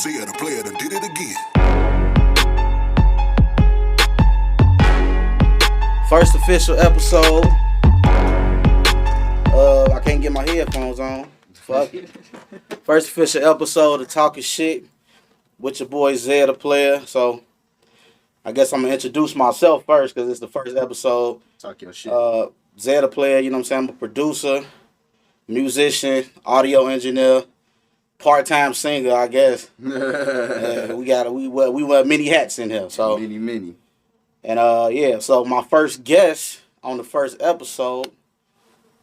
Zaiah Da Playa done did it again. First official episode. I can't get my headphones on. Fuck it. First official episode of Talkin Shit with your boy Zaiah Da Playa. So I guess I'm gonna introduce myself first because it's the first episode. Talk your shit. Zaiah Da Playa, you know what I'm saying? I'm a producer, musician, audio engineer, part-time singer, I guess. we wear many hats in here. So Many. And so my first guest on the first episode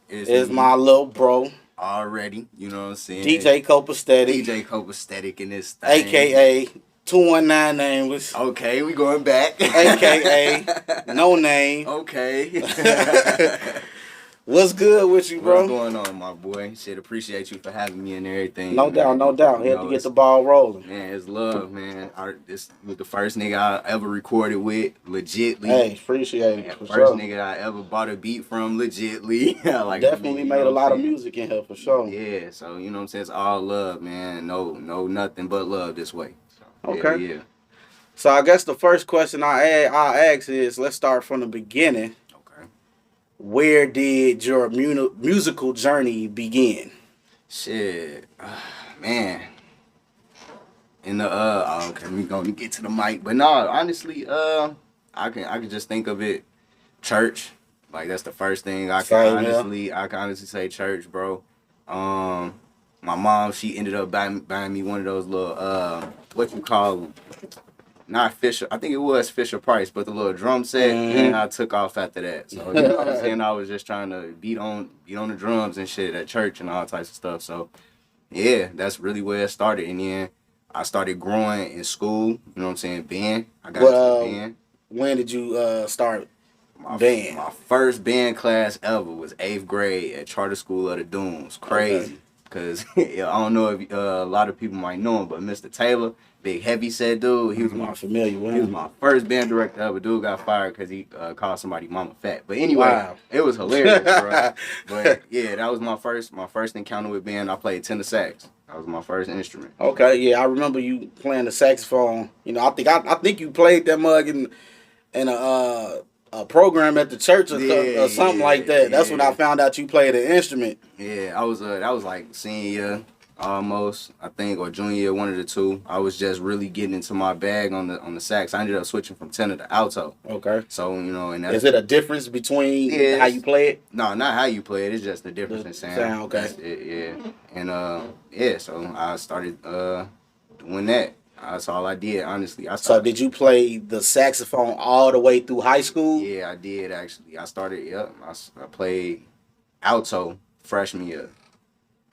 is my little bro. Already, you know what I'm saying? DJ Kopastetikk. DJ Kopastetikk in this thing. AKA 219 Nameless. Okay, we going back. AKA No Name. Okay. What's good with you, bro? What's going on, my boy? Shit, appreciate you for having me and everything. No doubt. Had to get the ball rolling. Man, it's love, man. This was the first nigga I ever recorded with, legitly. Hey, appreciate it. For First sure. nigga I ever bought a beat from, legitly. Like Definitely made a lot of music in here, for sure. Yeah, so you know what I'm saying? It's all love, man. No, nothing but love this way. So, Okay. Yeah. So I guess the first question I'll ask is, let's start from the beginning. Okay. Where did your musical journey begin? Shit, man. In the okay, we gonna get to the mic, but no, honestly, I can just think of it, church. Like that's the first thing I can honestly say, church, bro. My mom, she ended up buying me one of those little what you call them? Not Fisher. I think it was Fisher Price, but the little drum set, and I took off after that. So you know what I'm saying? I was just trying to beat on the drums and shit at church and all types of stuff. So yeah, that's really where it started. And then I started growing in school. You know what I'm saying? Band. I got into band. When did you start band? My first band class ever was 8th grade at Charter School of the Dunes. Crazy. Because I don't know if a lot of people might know him, but Mr. Taylor, big heavy set dude, he was my first band director ever. Dude got fired because he called somebody mama fat. But anyway, It was hilarious, bro. But yeah, that was my first encounter with band. I played tenor sax. That was my first instrument. Okay, yeah, I remember you playing the saxophone. You know, I think you played that mug in a program at the church or something like that. That's when I found out you played an instrument. Yeah, I was that was like senior year almost, I think, or junior year, one of the two. I was just really getting into my bag on the sax. I ended up switching from tenor to alto. Okay. So, you know, and that's, is it a difference between how you play it? No, not how you play it. It's just the difference in sound. Okay. That's it, yeah. And so I started doing that. That's all I did, honestly. So did you play the saxophone all the way through high school? Yeah, I did, actually. I started, I played alto freshman year.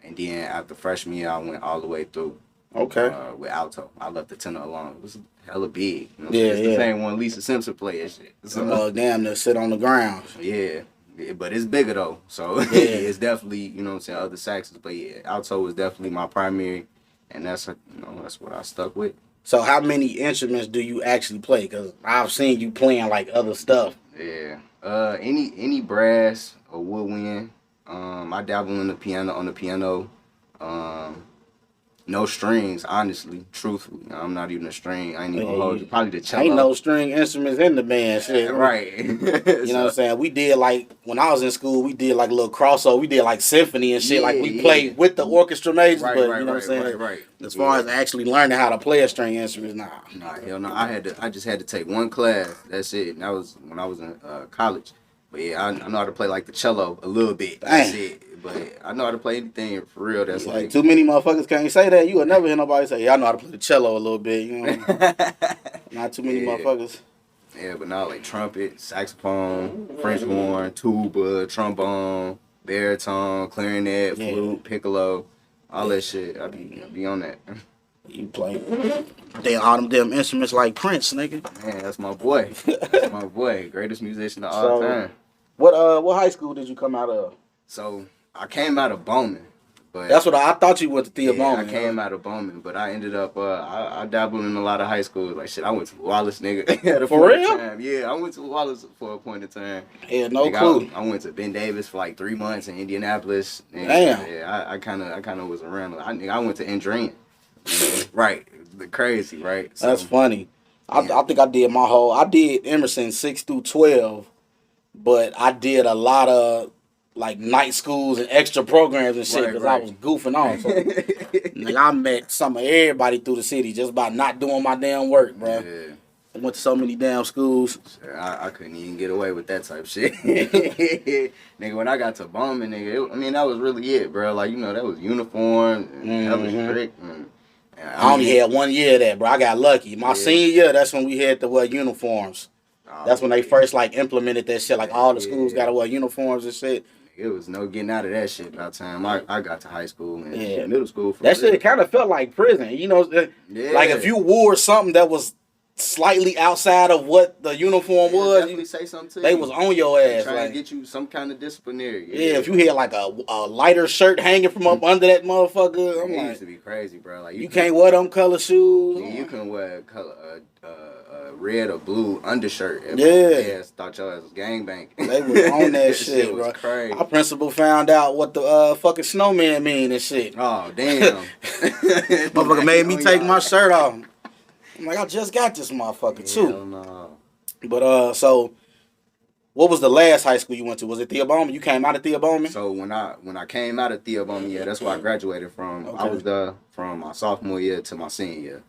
And then after freshman year, I went all the way through. Okay. With alto. I left the tenor alone. It was hella big. You know, it's the same one Lisa Simpson played and shit. So, damn, to sit on the ground. Yeah. But it's bigger, though. So it's definitely, you know what I'm saying, other saxes. But yeah, alto was definitely my primary. And that's what I stuck with. So how many instruments do you actually play? Because I've seen you playing like other stuff. Yeah. Any brass or woodwind. I dabble on the piano. No strings, honestly, truthfully. I'm not even a string. I ain't even hold you. Probably the cello. Ain't no string instruments in the band, shit. Right. You know what I'm saying? We did like, when I was in school, we did like a little crossover. We did like symphony and shit. Like we played with the orchestra majors, but you know what I'm saying? Right. As far as actually learning how to play a string instrument, nah. Nah, hell no. I just had to take one class. That's it. And that was when I was in college. But yeah, I know how to play like the cello a little bit. That's it. But I know how to play anything for real. That's like too many motherfuckers can't say that. You will never hear nobody say, "Yeah, I know how to play the cello a little bit." You know, not too many motherfuckers. Yeah, but now like trumpet, saxophone, French horn, tuba, trombone, baritone, clarinet, flute, piccolo, all that shit. I be on that. You play all them damn instruments like Prince, nigga. Man, that's my boy. That's my boy. Greatest musician of all time. What high school did you come out of? So I came out of Bowman. But that's what I thought you went to Thea Bowman. I came out of Bowman, but I ended up I dabbled in a lot of high schools. Like shit, I went to Wallace, nigga. For real? Time. Yeah, I went to Wallace for a point in time. Yeah, no clue. I went to Ben Davis for like 3 months in Indianapolis. And damn. Yeah, I kind of was around. I went to Andrean. Right. The crazy, right? So, That's funny. yeah. I think I did Emerson 6 through 12, but I did a lot of like night schools and extra programs and shit Right, because I right. was goofing off. So, nigga, I met some of everybody through the city just by not doing my damn work, bro. Yeah. I went to so many damn schools. I couldn't even get away with that type of shit. Nigga, when I got to Bowman, nigga, that was really it, bro. Like, that was uniform and hella strict. And I only had 1 year of that, bro. I got lucky. My Yeah. senior year, that's when we had to wear uniforms. Oh, That's when they first like implemented that shit. Like all the schools Yeah. got to wear uniforms and shit. It was no getting out of that shit by the time I got to high school and Yeah. middle school. For That real. shit kind of felt like prison. Yeah. Like if you wore something that was slightly outside of what the uniform They'll was, definitely say something to they you. was on your ass. Trying Like, to get you some kind of disciplinary. yeah, if you had like a lighter shirt hanging from up under that motherfucker, I'm it like, used to be crazy, bro. Like you can't wear them color shoes. You couldn't wear color, red or blue undershirt. Yeah. Thought your ass was gangbang. They was on that shit, was bro. crazy. Our principal found out what the fucking snowman mean and shit. Oh damn! Motherfucker made me take my shirt off. I'm like, I just got this motherfucker too. Hell no. But so, what was the last high school you went to? Was it Thea Bowman? You came out of Thea Bowman? So when I came out of Thea Bowman, yeah, that's where I graduated from. Okay. I was there from my sophomore year to my senior year.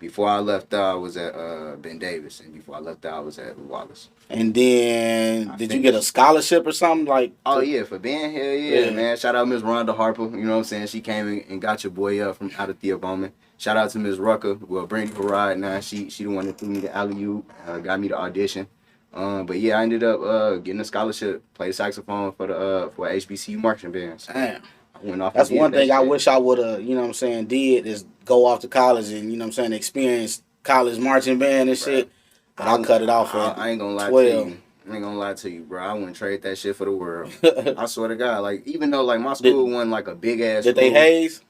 Before I left there, I was at Ben Davis, and before I left there, I was at Wallace. And then, did you get a scholarship or something like? Oh yeah, for being here, yeah, man. Shout out Miss Rhonda Harper. You know what I'm saying? She came and got your boy up from out of Thea Bowman. Shout out to Miss Rucker. Well, bring her ride now. She the one that threw me the alley-oop, got me the audition. But yeah, I ended up getting a scholarship, played saxophone for HBCU marching bands. Damn. I went off. That's and did one that thing I shit. wish I would have, you know what I'm saying, did is go off to college and, you know what I'm saying, experience college marching band and shit. But I cut it off at I ain't gonna lie 12. to you. I ain't gonna lie to you, bro. I wouldn't trade that shit for the world. I swear to God. Like, even though like my school wasn't like a big ass. Did they haze?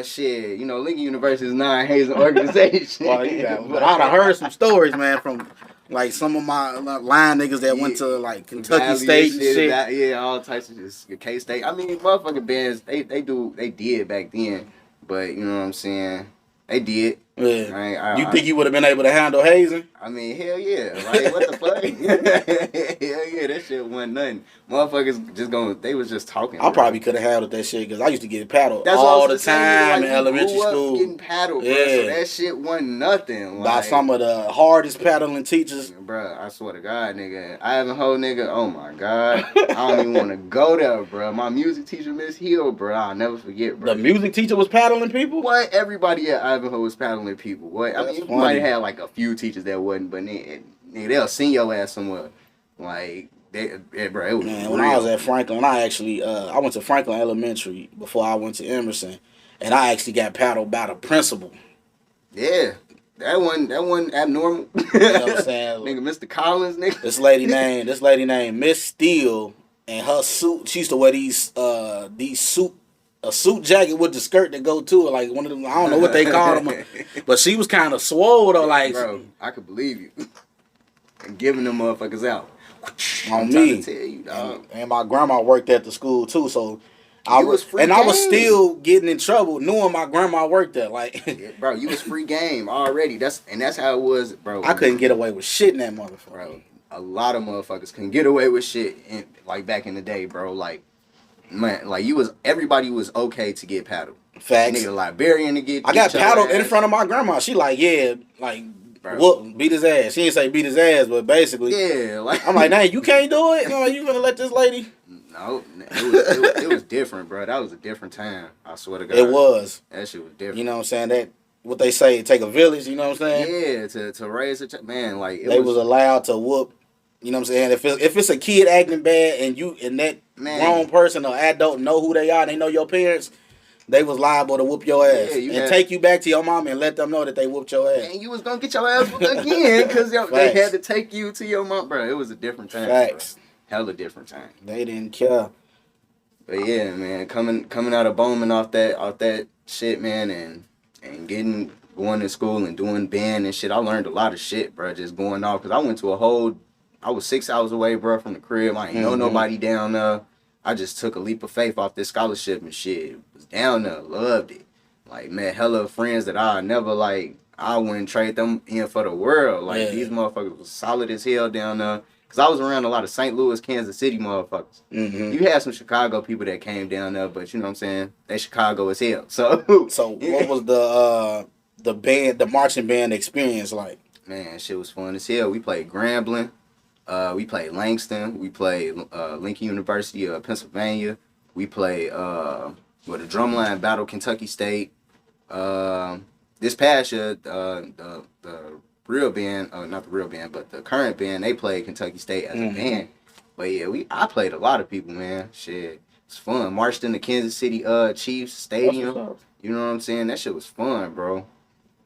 Shit. Lincoln University is not a hazing organization. Well, but I'd have heard some stories, man, from like some of my line niggas that went to like Kentucky Valley State and shit. Yeah, all types of just K-State. I mean, motherfucking bands, they did back then. But you know what I'm saying? They did. Yeah. You think you would have been able to handle hazing? I mean, hell yeah. Like, what the fuck? Hell yeah, that shit wasn't nothing. Motherfuckers they was just talking. I probably could have handled that shit because I used to get paddled That's all what I the was saying, time like, in elementary grew up school. getting paddled, bro. Yeah. So that shit wasn't nothing. By Like, some of the hardest paddling teachers. Bruh, I swear to God, nigga. I have a whole nigga, oh my God. I don't even want to go there, bro. My music teacher, Miss Hill, bro. I'll never forget, bro. The music teacher was paddling people? What? Everybody at Ivanhoe was paddling people. What? I mean, you funny. might have like a few teachers that wasn't, but nigga, they'll send your ass somewhere. Like, bro, it was Man, real. when I was at Franklin, I actually, I went to Franklin Elementary before I went to Emerson. And I actually got paddled by the principal. Yeah. That wasn't abnormal. You know what I'm saying? Nigga, Mr. Collins, nigga. This lady named Miss Steele, and her suit, she used to wear a suit jacket with the skirt that go to it, like one of them, I don't know what they call them, but she was kind of swole though, like. Bro, I could believe you. And giving them motherfuckers out. On I'm me. trying to tell you, dog. And my grandma worked at the school too, so I was still getting in trouble knowing my grandma worked there. Like, Yeah, bro, you was free game already. That's how it was, bro. I couldn't get away with shit in that motherfucker. Bro, a lot of motherfuckers couldn't get away with shit like back in the day, bro. Like, man, like everybody was okay to get paddled. Facts. Nigga, librarian to get. I got paddled in front of my grandma. She like, yeah, like, whoop, beat his ass. She didn't say beat his ass, but basically, yeah. Like, I'm like, dang, you can't do it. You gonna let this lady? No, it was different, bro. That was a different time. I swear to God. It was. That shit was different. You know what I'm saying? That what they say, take a village. You know what I'm saying? Yeah, to raise a man, like they was allowed to whoop. You know what I'm saying? If it's a kid acting bad and that grown person or adult know who they are, they know your parents, they was liable to whoop your ass and take you back to your mom and let them know that they whooped your ass. And you was gonna get your ass whooped again because they had to take you to your mom, bro. It was a different time. Facts. Bro. Hella different time. They didn't care. But yeah, man, coming out of Bowman off that shit, man, and going to school and doing band and shit, I learned a lot of shit, bro. Just going off because I was 6 hours away, bro, from the crib. I ain't know nobody down there. I just took a leap of faith off this scholarship and shit. Was down there, loved it. Like, met hella friends that I never, like, I wouldn't trade them in for the world. Like, these motherfuckers was solid as hell down there. Because I was around a lot of St. Louis, Kansas City motherfuckers. Mm-hmm. You had some Chicago people that came down there, but you know what I'm saying? They Chicago as hell. So what was the band, the marching band experience like? Man, shit was fun as hell. We played Grambling. We played Langston. We played Lincoln University of Pennsylvania. We played the Drumline Battle Kentucky State. This past year, the real band, not the real band, but the current band, they played Kentucky State as a band. But yeah, I played a lot of people, man. Shit, it's fun. Marched in the Kansas City Chiefs Stadium. You know what I'm saying? That shit was fun, bro.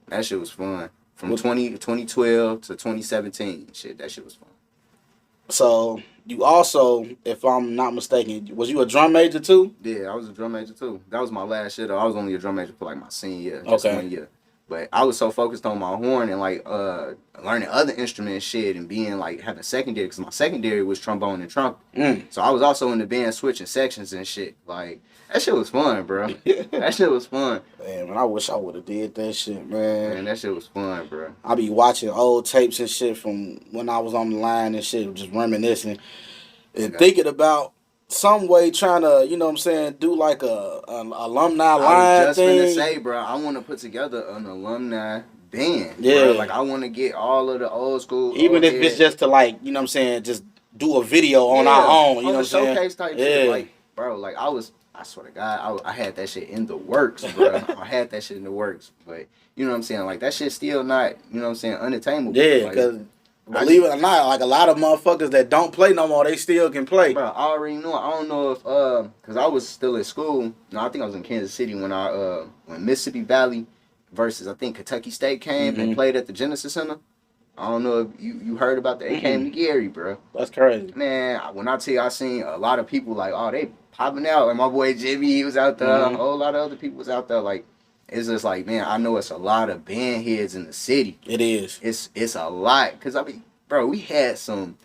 That shit was fun. From 2012 to 2017, shit, that shit was fun. So you also, if I'm not mistaken, was you a drum major too? Yeah, I was a drum major too. That was my last year though. I was only a drum major for like my senior year, just 1 year. But I was so focused on my horn and like learning other instruments shit and being like having secondary, because my secondary was trombone and trumpet. So I was also in the band switching sections and shit. Like that shit was fun, bro. That shit was fun. Man, I wish I would have did that shit, man. Man, that shit was fun, bro. I be watching old tapes and shit from when I was on the line and shit, just reminiscing and thinking about some way trying to, you know what I'm saying, do like an alumni line thing. I was just gonna say, bro, I want to put together an alumni band. Yeah. Bro. Like, I want to get all of the old school. Even if it's just to, like, you know what I'm saying, just do a video on our own. You know what I'm saying? Showcase type shit. Like, bro, like, I swear to God, I had that shit in the works, bro. I had that shit in the works. But, you know what I'm saying? Like, that shit's still not, you know what I'm saying, unattainable. Yeah, because... Like, believe it or not, like a lot of motherfuckers that don't play no more, they still can play. Bro, I already know. I don't know if because I was still at school. No, I think I was in Kansas City when when Mississippi Valley versus I think Kentucky State came and played at the Genesis Center. I don't know if you heard about that. They came to Gary, bro. That's crazy. Man, when I tell you, I seen a lot of people like, oh, they popping out. And my boy Jimmy, he was out there. A whole lot of other people was out there. Like, it's just like, man, I know it's a lot of band heads in the city. It is. It's a lot. Because, I mean, bro, we had some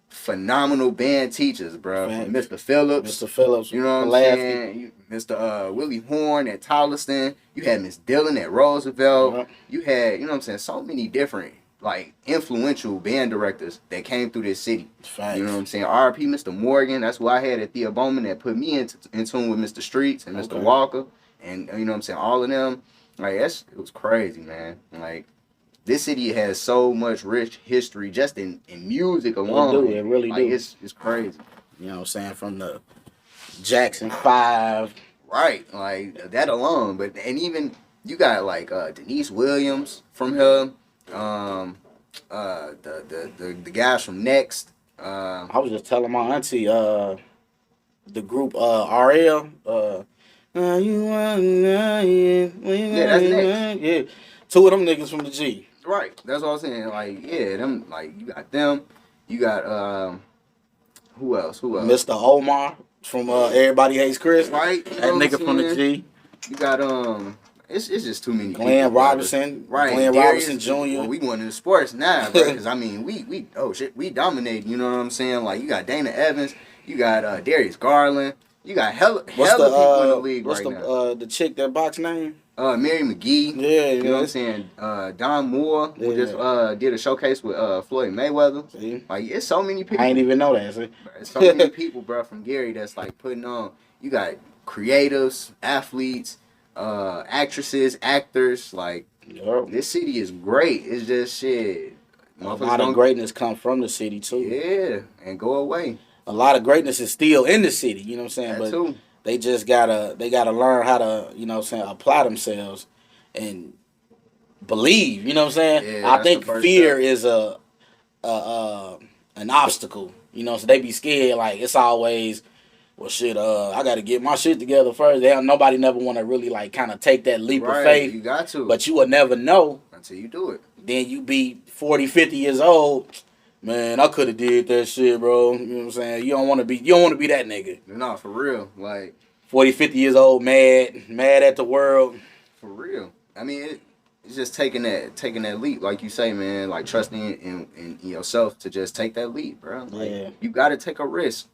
phenomenal band teachers, bro. From Mr. Phillips. Mr. Phillips. You know what I'm saying? Mr. Willie Horn at Tolliston. You had Miss Dillon at Roosevelt. You had, you know what I'm saying, so many different, like, influential band directors that came through this city. Facts. You know what I'm saying? R.P. Mr. Morgan. That's who I had at Thea Bowman that put me in tune with Mr. Streets and Mr. Walker. And, you know what I'm saying, all of them. Like, it was crazy, man. Like, this city has so much rich history just in music alone. It really do. It's crazy. You know what I'm saying? From the Jackson 5. Right. Like, that alone. But, and even, you got, like, Denise Williams from here. The guys from Next. I was just telling my auntie, the group RL, yeah, that's Next. Yeah. Two of them niggas from the G. Right. That's what I was saying. Like, yeah, them, like, you got them. You got, who else? Mr. Omar from Everybody Hates Chris. Right. That nigga from the G. You got, it's just too many Glenn people, Robinson. Right. Glenn Darius, Robinson Jr. Well, we going into sports now, bro. Because, I mean, we dominate. You know what I'm saying? Like, you got Dana Evans. You got Darius Garland. You got hella people in the league right now. What's the chick that box name? Mary McGee. Yeah, you know what I'm saying? Don Moore, who just did a showcase with Floyd Mayweather. See? Like, it's so many people. I ain't even know that. See? It's so many people, bro, from Gary that's like putting on. You got creatives, athletes, actresses, actors. Like, this city is great. It's just shit. A lot of greatness come from the city too. Yeah, and go away. A lot of greatness is still in the city. You know what I'm saying? That too. They just gotta learn how to, you know what I'm saying, apply themselves and believe. You know what I'm saying? Yeah, I think fear is an obstacle. You know, so they be scared. Like, it's always, well, shit. I got to get my shit together first. Nobody never want to really like kind of take that leap of faith. You got to, but you will never know until you do it. Then you be 40, 50 years old. Man, I could have did that shit, bro. You know what I'm saying? You don't want to be that nigga. No, for real. Like 40, 50 years old, mad at the world. For real. I mean, it's just taking that leap, like you say, man. Like trusting in yourself to just take that leap, bro. Like, you got to take a risk.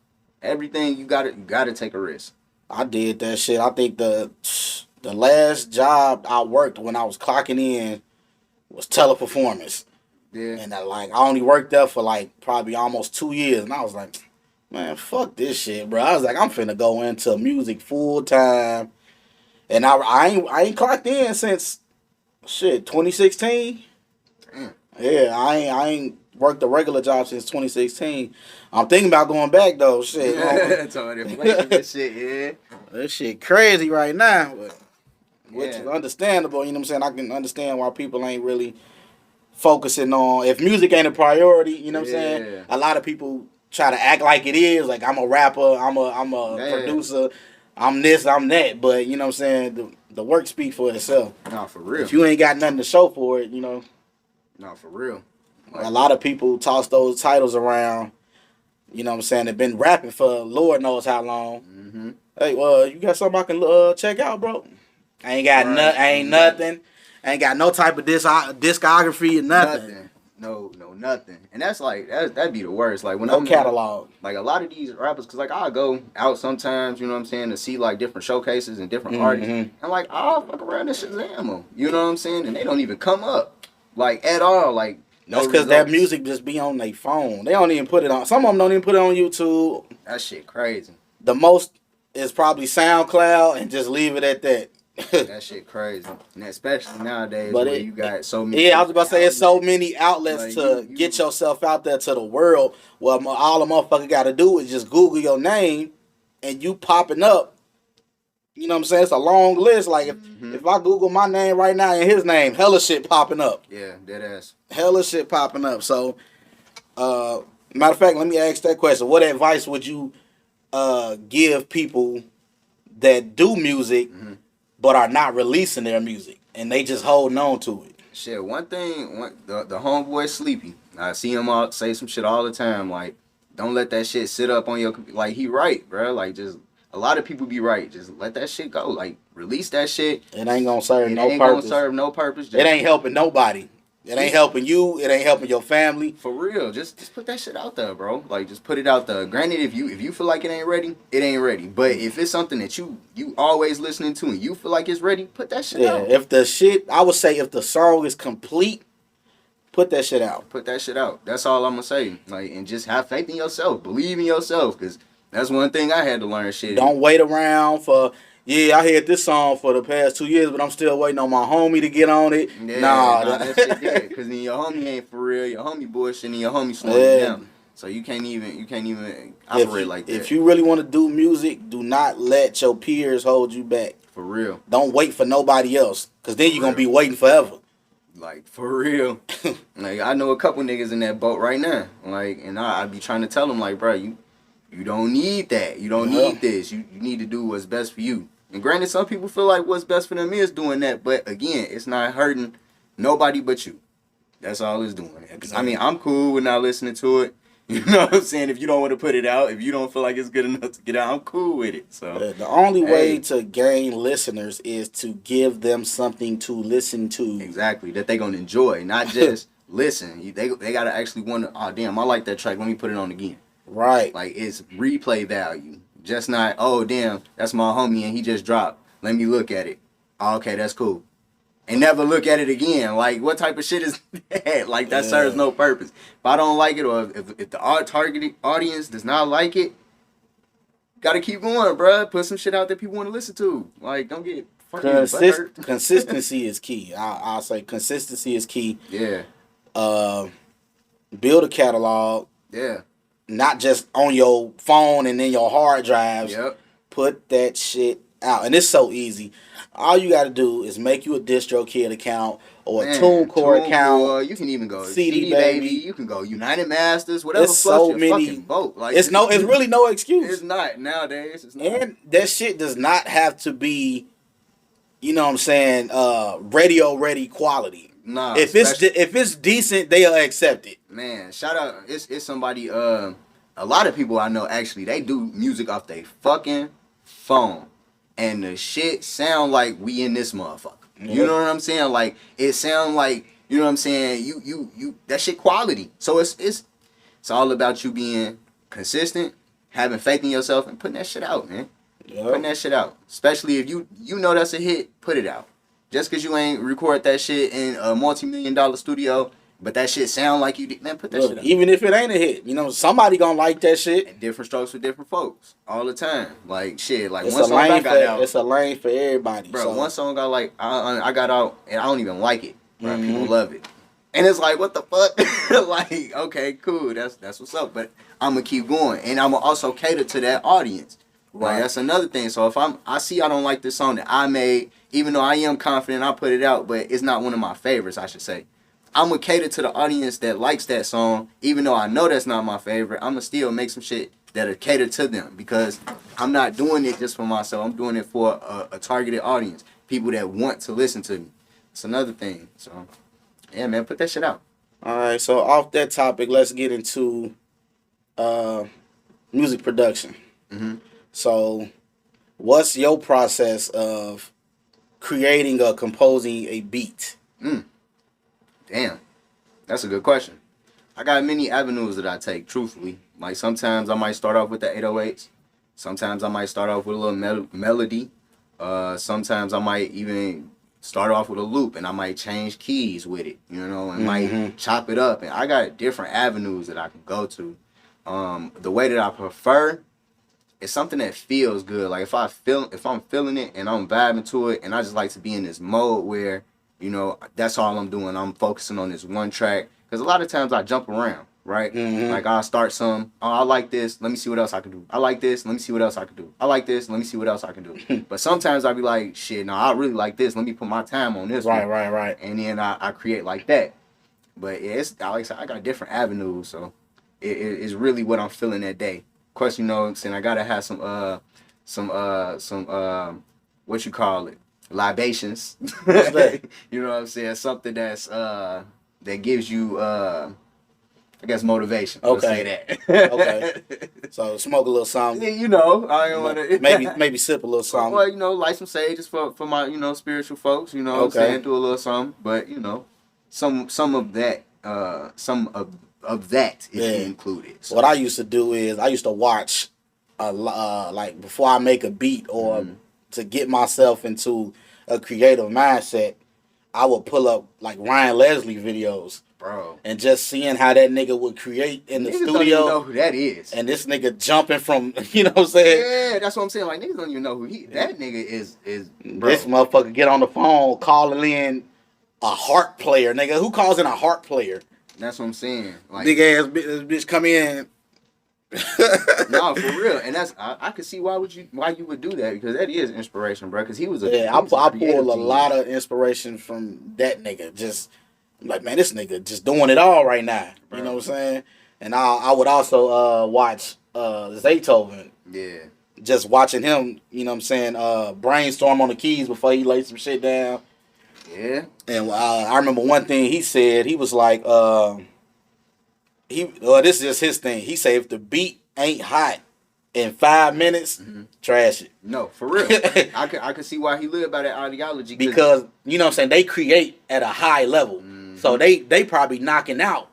Everything you got to take a risk. I did that shit. I think the the last job I worked when I was clocking in was Teleperformance. Yeah. And I only worked there for like probably almost 2 years. And I was like, man, fuck this shit, bro. I was like, I'm finna go into music full time. And I ain't clocked in since shit 2016. Damn. Yeah, I ain't worked a regular job since 2016. I'm thinking about going back though. Shit, That's all that inflation and shit, yeah. that shit crazy right now, which is Yeah. understandable. You know what I'm saying? I can understand why people ain't really focusing on if music ain't a priority. You know what I'm Yeah. saying? A lot of people try to act like it is. Like I'm a rapper, I'm a Yeah. producer, I'm this, I'm that. But you know what I'm saying? The work speaks for itself. Nah, for real. If you ain't got nothing to show for it, you know. Nah, for real. A lot of people toss those titles around. You know what I'm saying? They've been rapping for Lord knows how long. Mm-hmm. Hey, you got something I can check out, bro? I ain't got nothing. I ain't got no type of discography or nothing. No, nothing. And that's like that'd be the worst. Like when No I'm catalog. like a lot of these rappers, cause like I go out sometimes, you know what I'm saying, to see like different showcases and different artists. And like I'll fuck around and Shazam them. You know what I'm saying? And they don't even come up like at all. Like no. That's because that music just be on their phone. They don't even put it on. Some of them don't even put it on YouTube. That shit crazy. The most is probably SoundCloud and just leave it at that. That shit crazy. And especially nowadays But where you got so many. Yeah, I was about to say it's so many outlets Like, to get yourself out there to the world. Well, all a motherfucker got to do is just Google your name and you popping up. You know what I'm saying? It's a long list. Like if I Google my name right now and his name, hella shit popping up. Yeah, dead ass. Hella shit popping up. So, matter of fact, let me ask that question. What advice would you give people that do music but are not releasing their music and they just holding on to it? Shit, the homeboy Sleepy. I see him all say some shit all the time. Like, don't let that shit sit up on your. Like, he right, bro. Like, just a lot of people be right. Just let that shit go. Like, release that shit. It ain't gonna serve no purpose. It ain't gonna serve no purpose. It ain't helping nobody. It ain't helping you. It ain't helping your family. For real, just put that shit out there, bro. Like, just put it out there. Granted, if you feel like it ain't ready, it ain't ready. But if it's something that you always listening to and you feel like it's ready, put that shit out. I would say if the song is complete, put that shit out. Put that shit out. That's all I'm gonna say. Like, and just have faith in yourself. Believe in yourself, cause that's one thing I had to learn. Shit. Don't wait around for. Yeah, I heard this song for the past 2 years, but I'm still waiting on my homie to get on it. Yeah, nah, that shit dead. Cause then your homie ain't for real. Your homie bullshit and your homie slowing you down. So you can't even operate like that. If you really want to do music, do not let your peers hold you back. For real. Don't wait for nobody else, cause then you're gonna be waiting forever. Like, for real. Like, I know a couple niggas in that boat right now. Like, and I be trying to tell them, like, bro, you don't need that. You don't need this. You need to do what's best for you. And granted, some people feel like what's best for them is doing that. But, again, it's not hurting nobody but you. That's all it's doing. I mean, I'm cool with not listening to it. You know what I'm saying? If you don't want to put it out, if you don't feel like it's good enough to get out, I'm cool with it. So the only way to gain listeners is to give them something to listen to. Exactly, that they gonna enjoy, not just listen. They gotta actually want to. Oh damn, I like that track. Let me put it on again. Right. Like, it's replay value. Just not, oh damn, that's my homie and he just dropped. Let me look at it. Oh, okay, that's cool. And never look at it again. Like, what type of shit is that? Like, that serves no purpose. If I don't like it, or if the targeted audience does not like it, gotta keep going, bruh. Put some shit out that people want to listen to. Like, don't get fucking butthurt. Consistency is key. I'll say consistency is key. Yeah. Build a catalog. Yeah. Not just on your phone and in your hard drives. Yep. Put that shit out. And it's so easy. All you got to do is make you a DistroKid account or a TuneCore account. You can even go CD Baby. You can go United Masters. Whatever. There's so many. Fucking vote. Like, it's really no excuse. It's not nowadays. It's not. And that shit does not have to be, you know what I'm saying, radio ready quality. Nah. If it's decent, they'll accept it. Man, shout out. It's somebody. A lot of people I know actually they do music off their fucking phone. And the shit sound like we in this motherfucker. You know what I'm saying? Like, it sound like, you know what I'm saying? You that shit quality. So it's all about you being consistent, having faith in yourself, and putting that shit out, man. Putting that shit out. Especially if you know that's a hit, put it out. Just because you ain't record that shit in a multi-million-dollar studio, but that shit sound like you did, man, put that shit out. Even if it ain't a hit, somebody gonna like that shit. And different strokes for different folks all the time. Like, shit, like It's one song I got out. It's a lane for everybody. Bro, so. one song I got out, and I don't even like it. Bro, Mm-hmm. people love it. And it's like, what the fuck? Like, okay, cool, that's what's up. But I'm gonna keep going, and I'm gonna also cater to that audience. Right. Like, that's another thing. So if I see I don't like this song that I made, even though I am confident I put it out, but it's not one of my favorites, I should say. I'm gonna cater to the audience that likes that song, even though I know that's not my favorite. I'm gonna still make some shit that'll cater to them, because I'm not doing it just for myself. I'm doing it for a targeted audience, people that want to listen to me. It's another thing. So, yeah, man, put that shit out. All right, so off that topic, let's get into music production. Mm-hmm. So, what's your process of creating or composing a beat? Damn, that's a good question. I got many avenues that I take, truthfully. Like, sometimes I might start off with the 808s. Sometimes I might start off with a little melody. Sometimes I might even start off with a loop, and I might change keys with it, and might chop it up. And I got different avenues that I can go to. The way that I prefer, it's something that feels good. Like, if I'm feeling it and I'm vibing to it, and I just like to be in this mode where, that's all I'm doing. I'm focusing on this one track. Because a lot of times I jump around, right? Mm-hmm. Like, I'll start I like this, let me see what else I can do. I like this, let me see what else I can do. I like this, let me see what else I can do. But sometimes I'll be like, shit, no, I really like this. Let me put my time on this one. Right. And then I create like that. But yeah, like I said, I got different avenues. So it's really what I'm feeling that day. Of course, saying I got to have some what you call it? Libations. What's that? You know what I'm saying? Something that's that gives you I guess motivation. Okay. Let's say that. Okay. So smoke a little something. Yeah, I don't want to maybe sip a little something. Well, light some sages for my spiritual folks. What I'm saying, do a little something. But some of that of that is included. So. What I used to do is I used to watch like before I make a beat or to get myself into a creative mindset, I would pull up like Ryan Leslie videos. Bro. And just seeing how that nigga would create in the studio. Don't even know who that is. And this nigga jumping from, what I'm saying? Yeah, that's what I'm saying. Like, niggas don't even know who that nigga is bro. This motherfucker get on the phone calling in a harp player, nigga. Who calls in a harp player? That's what I'm saying. Like, big ass bitch come in. No, for real. And that's I could see why you would do that, because that is inspiration, bro. Because he was I pulled a lot of inspiration from that nigga. Just like, man, this nigga just doing it all right now. Bro. You know what I'm saying? And I would also watch Zaytoven. Yeah. Just watching him, brainstorm on the keys before he laid some shit down. Yeah. And I remember one thing he said. He was like, this is just his thing. He said, if the beat ain't hot in 5 minutes, trash it. No, for real. I could see why he lived by that ideology. Because, they create at a high level. So they probably knocking out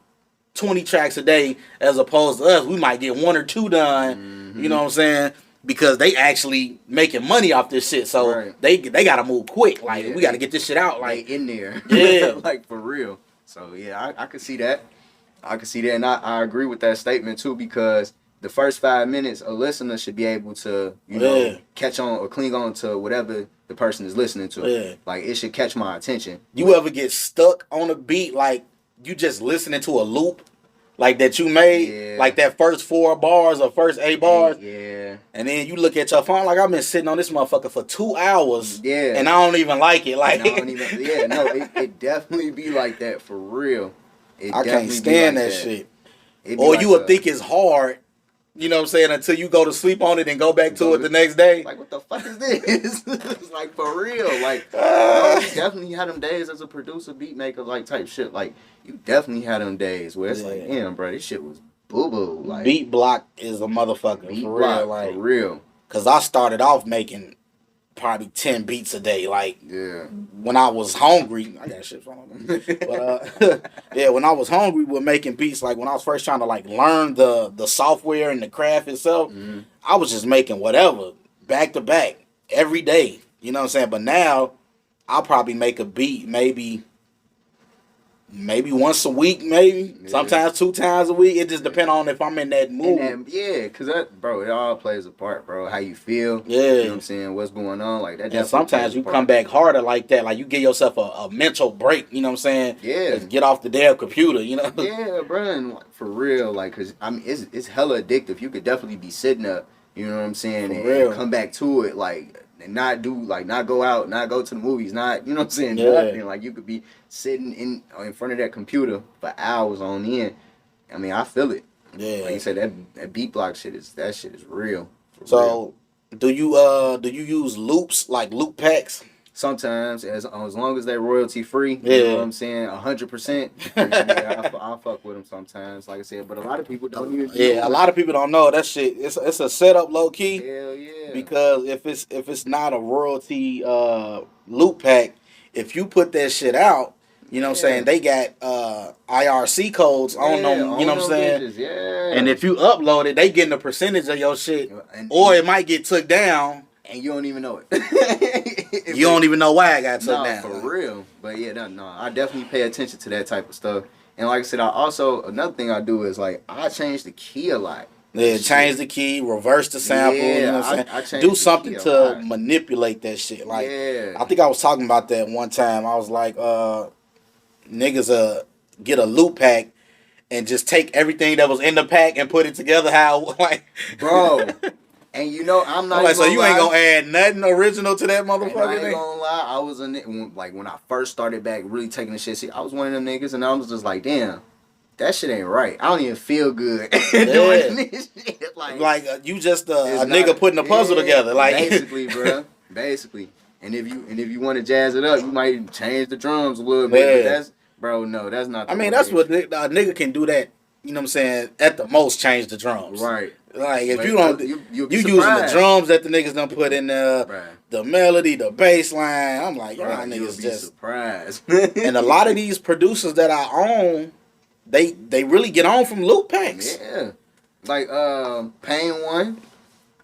20 tracks a day, as opposed to us. We might get 1 or 2 done, you know what I'm saying? Because they actually making money off this shit. So they got to move quick. Like, we got to get this shit out. Like, in there. Yeah. Like, for real. So, yeah, I could see that. I can see that, and I agree with that statement too, because the first 5 minutes, a listener should be able to, catch on or cling on to whatever the person is listening to. Yeah. Like, it should catch my attention. You ever get stuck on a beat, like you just listening to a loop, like that you made, like that first 4 bars or first 8 bars, and then you look at your phone, like, I've been sitting on this motherfucker for 2 hours, and I don't even like it, like. It definitely be like that for real. I can't stand that shit. Or you would think it's hard, you know what I'm saying, until you go to sleep on it and go back to it the next day. Like, what the fuck is this? It's like, for real. Like, you definitely had them days as a producer, beat maker, like, type shit. Like, you definitely had them days where it's like, damn, bro, this shit was boo-boo. Like, beat block is a motherfucker. Beat for block, real. Like, for real. Because I started off making probably 10 beats a day. Like, when I was hungry, I got shit from them. But when I was hungry with making beats, like when I was first trying to like learn the software and the craft itself, I was just making whatever. back to back every day. You know what I'm saying? But now I'll probably make a beat maybe once a week, maybe sometimes 2 times a week. It just depends on if I'm in that mood. Cause that, bro, it all plays a part, bro. How you feel, Yeah. you know what I'm saying, what's going on, like that. And sometimes you come back harder like that, like you give yourself a mental break. You know what I'm saying? Yeah. Just get off the damn computer. You know? Yeah, bro, and like, for real, like, cause I mean, it's hella addictive. You could definitely be sitting up, you know what I'm saying, and come back to it, like. And not go out, not go to the movies, not, you know what I'm saying, nothing. Like, you could be sitting in front of that computer for hours on end. I mean, I feel it. Yeah. Like you said, that beat block shit is real. So, do you use loops, like loop packs? Sometimes, as long as they're royalty free, you know what I'm saying, 100%. Yeah, I'll fuck with them sometimes, like I said. But a lot of people don't even. Yeah, a lot of people don't know that shit. It's a setup, low key. Hell yeah. Because if it's not a royalty loop pack, if you put that shit out, you know what I'm saying, they got IRC codes on them. You know what I'm saying. Bitches, and if you upload it, they getting a percentage of your shit, or it might get took down. And you don't even know it. You don't even know why I got took down. For real. But yeah, no, I definitely pay attention to that type of stuff. And like I said, another thing I do is like I change the key a lot. Yeah, change the key, reverse the sample. Yeah, you know what I'm saying? Do something to lot. manipulate that shit. Like, I think I was talking about that one time. I was like, niggas get a loop pack and just take everything that was in the pack and put it together. How like, bro. And you know, I'm not like, so you ain't gonna add nothing original to that motherfucker? I ain't gonna lie, I was when I first started back really taking the shit serious, I was one of them niggas, and I was just like, damn, that shit ain't right. I don't even feel good doing this shit. Like you just a nigga putting a puzzle together. Like basically, bro. Basically. And if you want to jazz it up, you might change the drums a little bit. But that's not. I mean, that's what a nigga can do. That, you know what I'm saying? At the most, change the drums. Right. Like, if you don't, you using the drums that the niggas done put in there, the melody, the bass line. I'm like, y'all niggas just surprised. And a lot of these producers that I own, they really get on from loop packs. Yeah. Like Pain One.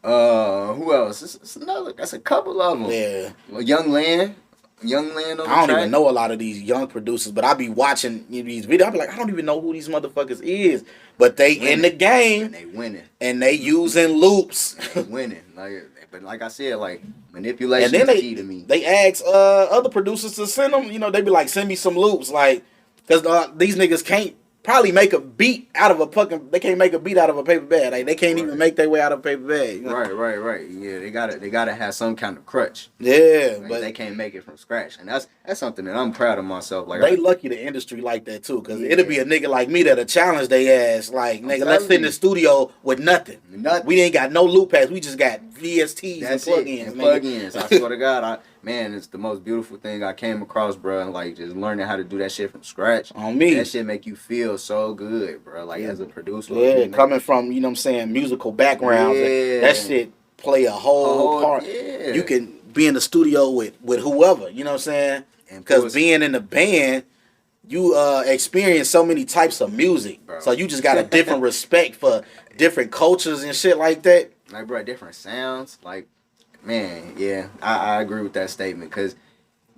Who else? It's another. That's a couple of them. Yeah. Young Land on the I don't even know a lot of these young producers, but I be watching these videos. I be like, I don't even know who these motherfuckers is, but they in the game and they winning, and they using loops. They winning. But like I said, like manipulation is key to me. They ask other producers to send them. You know, they be like, send me some loops, like, because these niggas can't probably make a beat out of they can't make a beat out of a paper bag. Like, they can't even make their way out of a paper bag. You know? Right. Yeah, they gotta have some kind of crutch. Yeah, like, but they can't make it from scratch, and that's something that I'm proud of myself. Like, they lucky the industry like that too, because it'll be a nigga like me that'll challenge they ass. Like, nigga, let's sit in the studio with nothing. We ain't got no loop pads. We just got VSTs and plugins. I swear to God, man, it's the most beautiful thing I came across, bro. And like, just learning how to do that shit from scratch. On me. That shit make you feel so good, bro. Like, as a producer. Yeah, coming from, you know what I'm saying, musical backgrounds. Yeah. That shit play a whole part. Yeah. You can be in the studio with whoever, you know what I'm saying? Because being in the band, you experience so many types of music. Bro. So you just got a different respect for different cultures and shit like that. Like, bro, different sounds. Like, man, yeah, I agree with that statement, because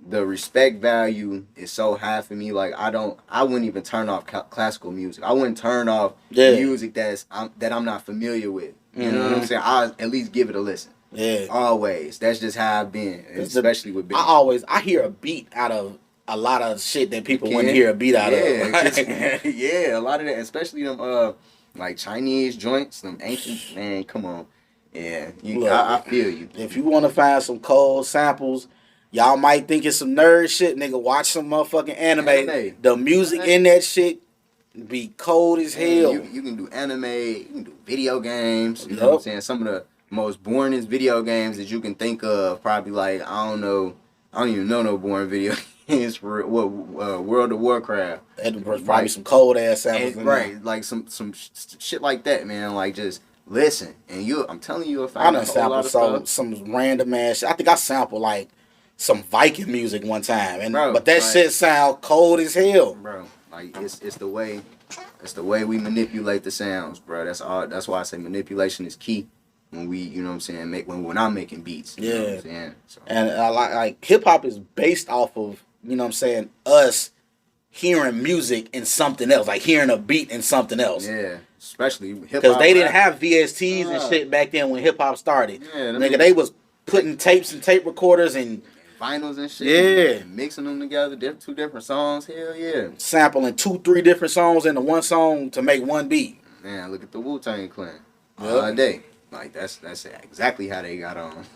the respect value is so high for me. Like, I wouldn't even turn off classical music. I wouldn't turn off music that I'm not familiar with. You know what I'm saying? I'll at least give it a listen. Yeah. Always. That's just how I've been, especially with business. I hear a beat out of a lot of shit that people wouldn't hear a beat out of. Yeah, a lot of that, especially them like Chinese joints, them ancient, man, come on. Yeah, I feel you. If you want to find some cold samples, y'all might think it's some nerd shit, nigga. Watch some motherfucking anime. The music in that shit be cold as hell. You can do anime, you can do video games. You know what I'm saying? Some of the most boringest video games that you can think of, probably like, I don't even know no boring video games for World of Warcraft. And probably some cold ass samples in there. Like some shit like that, man. Like, just listen, and I'm telling you, if I done sampled some random ass shit. I think I sampled like some Viking music one time, but that shit sound cold as hell, bro. Like, it's the way we manipulate the sounds, bro. That's why I say manipulation is key. when we, you know what I'm saying, when I'm making beats. You know what I'm saying? So. And I like hip hop is based off of, you know what I'm saying, us hearing music in something else, like hearing a beat in something else. Yeah, especially hip hop. Because they didn't have VSTs and shit back then when hip hop started. Yeah, nigga, they was putting tapes and tape recorders and vinyls and shit. Yeah. And mixing them together, two different songs. Hell yeah. Sampling 2-3 different songs into one song to make one beat. Man, look at the Wu-Tang Clan. All day. Like, that's exactly how they got on.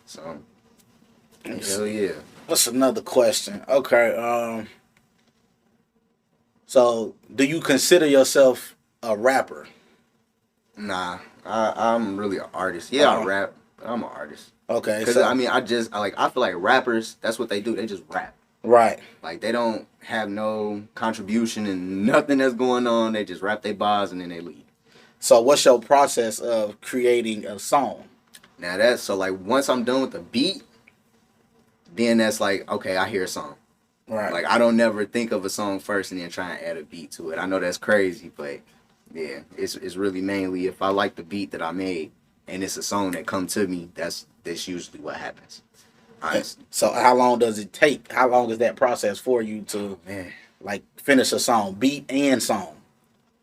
So, hell yeah. What's another question? Okay, so do you consider yourself a rapper? Nah, I'm really an artist. Yeah, I rap, but I'm an artist. Okay. Because, I mean, I feel like rappers, that's what they do. They just rap. Right. Like, they don't have no contribution and nothing that's going on. They just rap their bars and then they leave. So what's your process of creating a song? Now like once I'm done with the beat, then that's like, okay, I hear a song. Right. Like I don't never think of a song first and then try and add a beat to it. I know that's crazy, but yeah, it's really mainly if I like the beat that I made and it's a song that come to me, that's usually what happens. Honestly. So how long does it take? How long is that process for you to like finish a song, beat and song?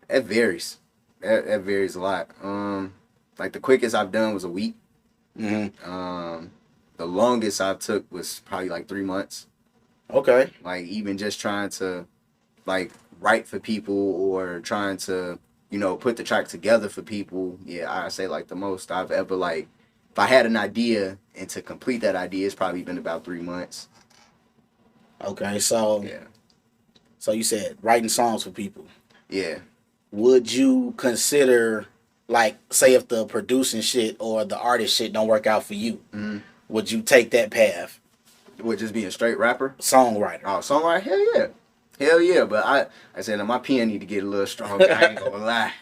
It varies. That varies a lot. Like the quickest I've done was a week. Mm-hmm. The longest I took was probably like 3 months. Okay. Like even just trying to like write for people or trying to, you know, put the track together for people. Yeah, I say like the most I've ever like, if I had an idea and to complete that idea, it's probably been about 3 months. Okay, so yeah. So you said writing songs for people. Yeah. Would you consider, like, say if the producing shit or the artist shit don't work out for you, would you take that path? Would just be a straight rapper? Songwriter. Oh, songwriter? Hell yeah. Hell yeah. But I said my pen need to get a little stronger. I ain't gonna lie.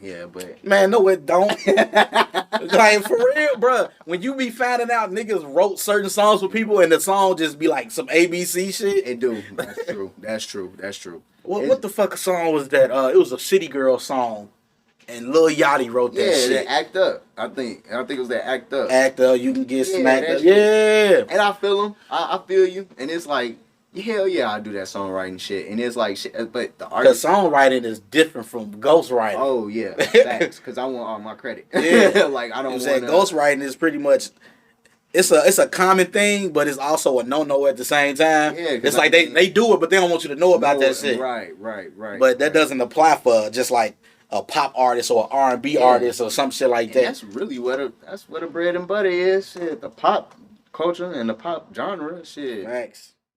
Yeah, but... Man, no it don't. Like, for real, bro. When you be finding out niggas wrote certain songs for people and the song just be like some ABC shit. It do. That's true. That's true. That's true. What the fuck song was that? It was a City Girl song, and Lil Yachty wrote that shit. Yeah, that Act Up. I think it was that Act Up. Act Up, you can get smacked up. Shit. Yeah. And I feel him. I feel you. And it's like, hell yeah, I do that songwriting shit. And it's like, shit, but the artist... Because songwriting is different from ghostwriting. Oh, yeah. Facts. Because I want all my credit. Yeah. Like, I don't want to... Ghostwriting is pretty much... It's a common thing, but it's also a no-no at the same time. Yeah, it's like they do it, but they don't want you to know about that shit. Right. But that doesn't apply for just like a pop artist or an R&B artist or some shit like that. That's really what the bread and butter is. Shit, the pop culture and the pop genre. Shit. Thanks.